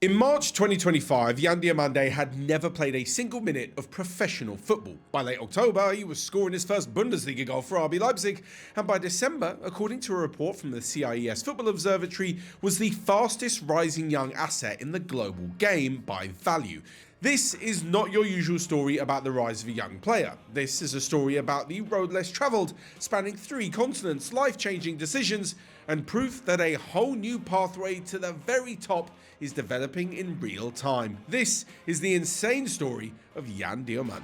In March 2025, Yann Diomande had never played a single minute of professional football. By late October, he was scoring his first Bundesliga goal for RB Leipzig, and by December, according to a report from the CIES Football Observatory, was the fastest rising young asset in the global game by value. This is not your usual story about the rise of a young player. This is a story about the road less travelled, spanning 3 continents, life-changing decisions, and proof that a whole new pathway to the very top is developing in real time. This is the insane story of Yann Diomande.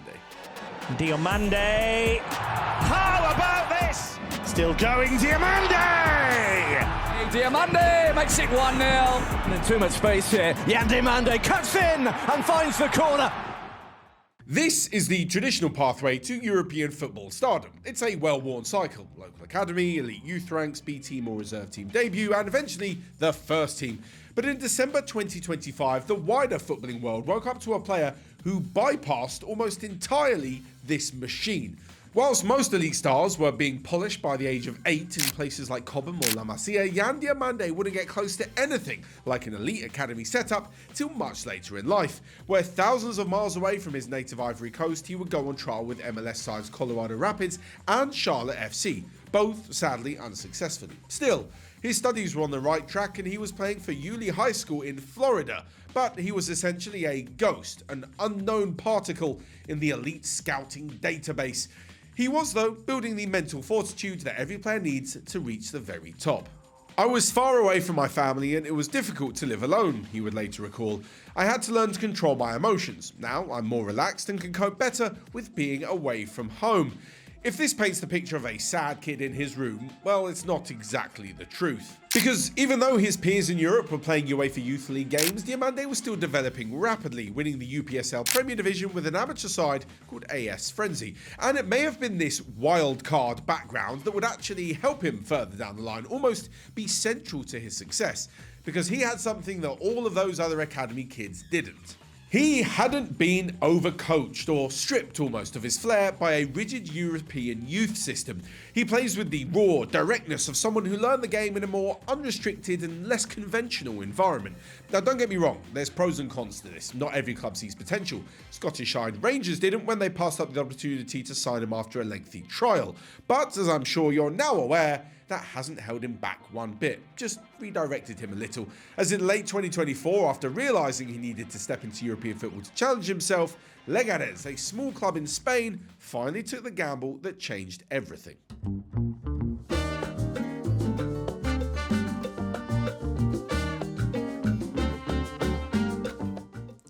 Diomande! How about this? Still going, Diomande! Diomande makes it 1-0. And too much space here. Yann Diomande cuts in and finds the corner. This is the traditional pathway to European football stardom. It's a well-worn cycle: local academy, elite youth ranks, B team or reserve team debut, and eventually the first team. But in December 2025, the wider footballing world woke up to a player who bypassed almost entirely this machine. Whilst most elite stars were being polished by the age of 8 in places like Cobham or La Masia, Yann Diomande wouldn't get close to anything like an elite academy setup till much later in life, where thousands of miles away from his native Ivory Coast, he would go on trial with MLS sides Colorado Rapids and Charlotte FC, both sadly unsuccessfully. Still, his studies were on the right track and he was playing for Yulee High School in Florida, but he was essentially a ghost, an unknown particle in the elite scouting database. He was, though, building the mental fortitude that every player needs to reach the very top. "I was far away from my family and it was difficult to live alone," he would later recall. "I had to learn to control my emotions. Now I'm more relaxed and can cope better with being away from home." If this paints the picture of a sad kid in his room, well, it's not exactly the truth. Because even though his peers in Europe were playing UEFA Youth League games, Diomande was still developing rapidly, winning the UPSL Premier Division with an amateur side called AS Frenzy. And it may have been this wild card background that would actually help him further down the line, almost be central to his success, because he had something that all of those other academy kids didn't. He hadn't been overcoached or stripped almost of his flair by a rigid European youth system. He plays with the raw directness of someone who learned the game in a more unrestricted and less conventional environment. Now don't get me wrong, there's pros and cons to this. Not every club sees potential. Scottish side Rangers didn't when they passed up the opportunity to sign him after a lengthy trial. But as I'm sure you're now aware, that hasn't held him back one bit, just redirected him a little, as in late 2024, after realising he needed to step into European football to challenge himself, Leganés, a small club in Spain, finally took the gamble that changed everything.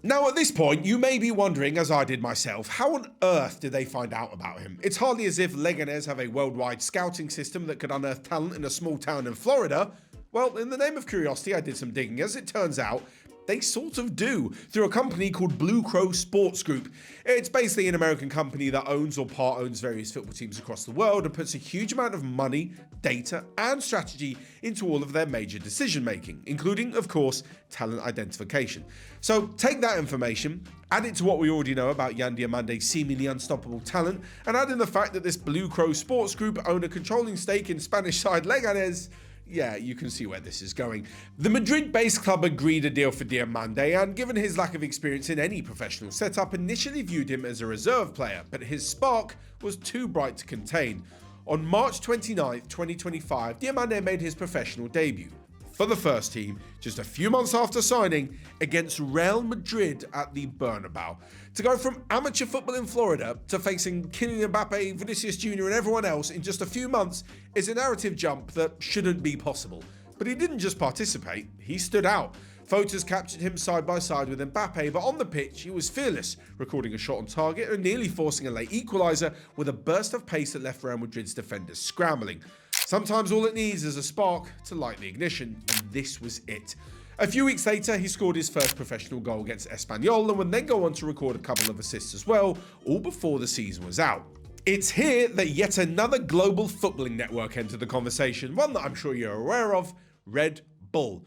Now at this point, you may be wondering, as I did myself, how on earth did they find out about him? It's hardly as if Leganés have a worldwide scouting system that could unearth talent in a small town in Florida. Well, in the name of curiosity, I did some digging. As it turns out, they sort of do, through a company called Blue Crow Sports Group. It's basically an American company that owns or part owns various football teams across the world and puts a huge amount of money, data, and strategy into all of their major decision making, including, of course, talent identification. So take that information, add it to what we already know about Yann Diomande's seemingly unstoppable talent, and add in the fact that this Blue Crow Sports Group own a controlling stake in Spanish side Leganés. Yeah, you can see where this is going. The Madrid-based club agreed a deal for Diomande, and given his lack of experience in any professional setup, initially viewed him as a reserve player, but his spark was too bright to contain. On March 29th, 2025, Diomande made his professional debut for the first team just a few months after signing against Real Madrid at the Bernabeu. To go from amateur football in Florida to facing Kylian Mbappe, Vinicius Jr. and everyone else in just a few months is a narrative jump that shouldn't be possible. But he didn't just participate, he stood out. Photos captured him side by side with Mbappe, but on the pitch he was fearless, recording a shot on target and nearly forcing a late equaliser with a burst of pace that left Real Madrid's defenders scrambling. Sometimes all it needs is a spark to light the ignition, and this was it. A few weeks later, he scored his first professional goal against Espanyol and would then go on to record a couple of assists as well, all before the season was out. It's here that yet another global footballing network entered the conversation, one that I'm sure you're aware of, Red Bull.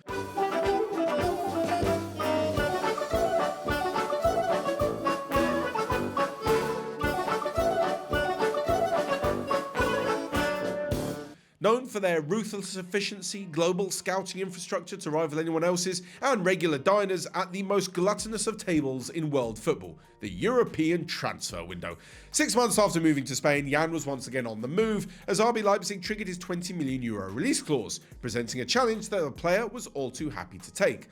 Known for their ruthless efficiency, global scouting infrastructure to rival anyone else's, and regular diners at the most gluttonous of tables in world football, the European transfer window. 6 months after moving to Spain, Yann was once again on the move as RB Leipzig triggered his €20 million release clause, presenting a challenge that the player was all too happy to take.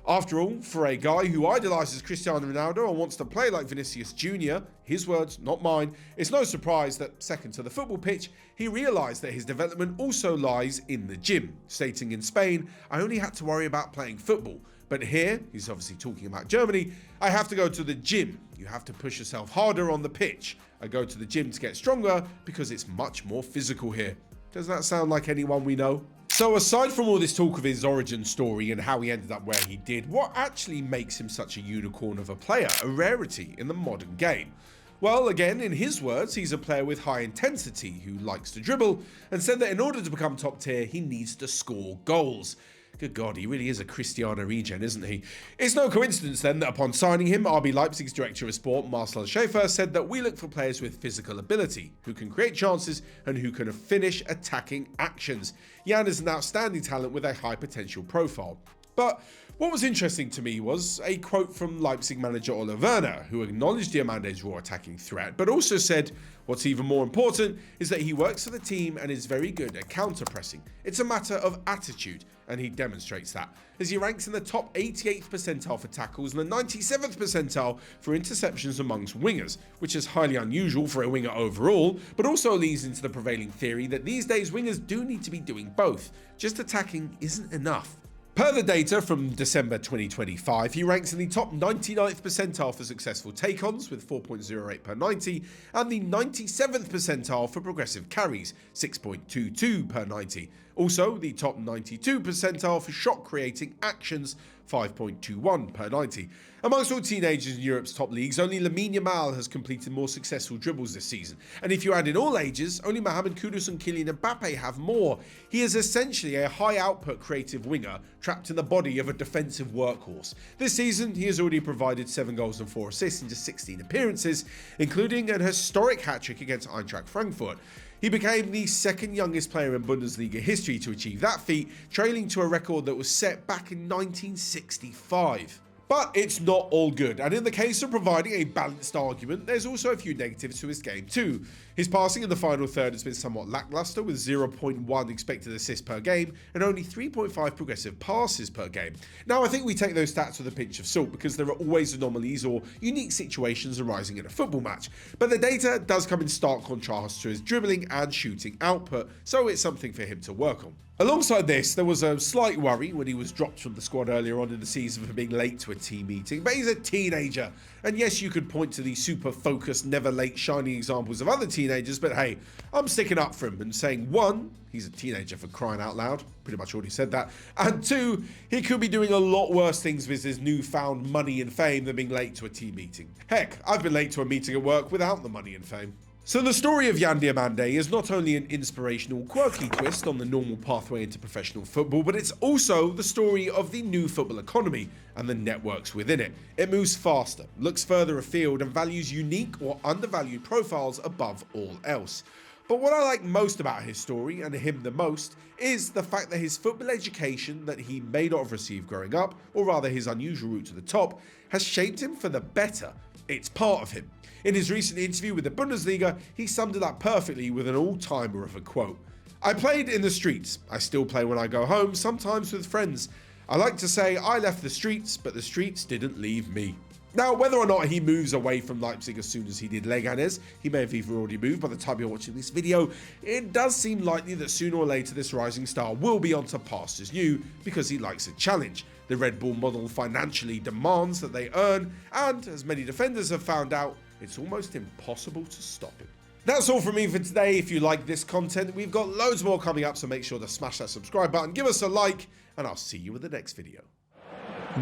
After all, for a guy who idolises Cristiano Ronaldo and wants to play like Vinicius Jr., his words, not mine, it's no surprise that, second to the football pitch, he realised that his development also lies in the gym, stating in Spain, "I only had to worry about playing football. But here," he's obviously talking about Germany, "I have to go to the gym. You have to push yourself harder on the pitch. I go to the gym to get stronger because it's much more physical here." Does that sound like anyone we know? So aside from all this talk of his origin story and how he ended up where he did, what actually makes him such a unicorn of a player, a rarity in the modern game? Well, again, in his words, he's a player with high intensity who likes to dribble, and said that in order to become top tier, he needs to score goals. Good God, he really is a Cristiano regen, isn't he? It's no coincidence then that upon signing him, RB Leipzig's director of sport, Marcel Schäfer, said that we look for players with physical ability, who can create chances and who can finish attacking actions. Yann is an outstanding talent with a high potential profile. But what was interesting to me was a quote from Leipzig manager Ole Werner, who acknowledged Diomande's raw attacking threat, but also said what's even more important is that he works for the team and is very good at counter-pressing. It's a matter of attitude, and he demonstrates that, as he ranks in the top 88th percentile for tackles and the 97th percentile for interceptions amongst wingers, which is highly unusual for a winger overall, but also leads into the prevailing theory that these days wingers do need to be doing both. Just attacking isn't enough. Per the data from December 2025, he ranks in the top 99th percentile for successful take-ons with 4.08 per 90 and the 97th percentile for progressive carries, 6.22 per 90. Also, the top 92 percentile for shot-creating actions, 5.21 per 90. Amongst all teenagers in Europe's top leagues, only Lamine Yamal has completed more successful dribbles this season. And if you add in all ages, only Mohamed Kudus and Kylian Mbappe have more. He is essentially a high-output creative winger trapped in the body of a defensive workhorse. This season, he has already provided 7 goals and 4 assists in just 16 appearances, including an historic hat-trick against Eintracht Frankfurt. He became the second youngest player in Bundesliga history to achieve that feat, trailing to a record that was set back in 1965. But it's not all good, and in the case of providing a balanced argument, there's also a few negatives to his game too. His passing in the final third has been somewhat lackluster, with 0.1 expected assists per game and only 3.5 progressive passes per game. Now, I think we take those stats with a pinch of salt because there are always anomalies or unique situations arising in a football match, but the data does come in stark contrast to his dribbling and shooting output, so it's something for him to work on. Alongside this, there was a slight worry when he was dropped from the squad earlier on in the season for being late to a team meeting, but he's a teenager. And yes, you could point to the super focused, never late, shining examples of other teenagers, but hey, I'm sticking up for him and saying, 1, he's a teenager for crying out loud, pretty much already said that, and 2, he could be doing a lot worse things with his newfound money and fame than being late to a team meeting. Heck, I've been late to a meeting at work without the money and fame. So the story of Yann Diomande is not only an inspirational, quirky twist on the normal pathway into professional football, but it's also the story of the new football economy and the networks within it. It moves faster, looks further afield, and values unique or undervalued profiles above all else. But what I like most about his story, and him the most, is the fact that his football education that he may not have received growing up, or rather his unusual route to the top, has shaped him for the better. It's part of him. In his recent interview with the Bundesliga, he summed it up perfectly with an all-timer of a quote. "I played in the streets. I still play when I go home, sometimes with friends. I like to say I left the streets, but the streets didn't leave me." Now, whether or not he moves away from Leipzig as soon as he did Leganés, he may have even already moved by the time you're watching this video, it does seem likely that sooner or later this rising star will be onto pastures new because he likes a challenge. The Red Bull model financially demands that they earn, and as many defenders have found out, it's almost impossible to stop him. That's all from me for today. If you like this content, we've got loads more coming up, so make sure to smash that subscribe button, give us a like, and I'll see you in the next video.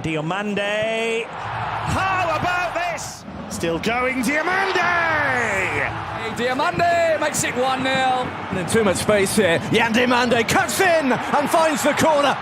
Diomande. How about this? Still going, Diomande! Hey, Diomande makes it 1-0. And in too much space here. Yann Diomande cuts in and finds the corner.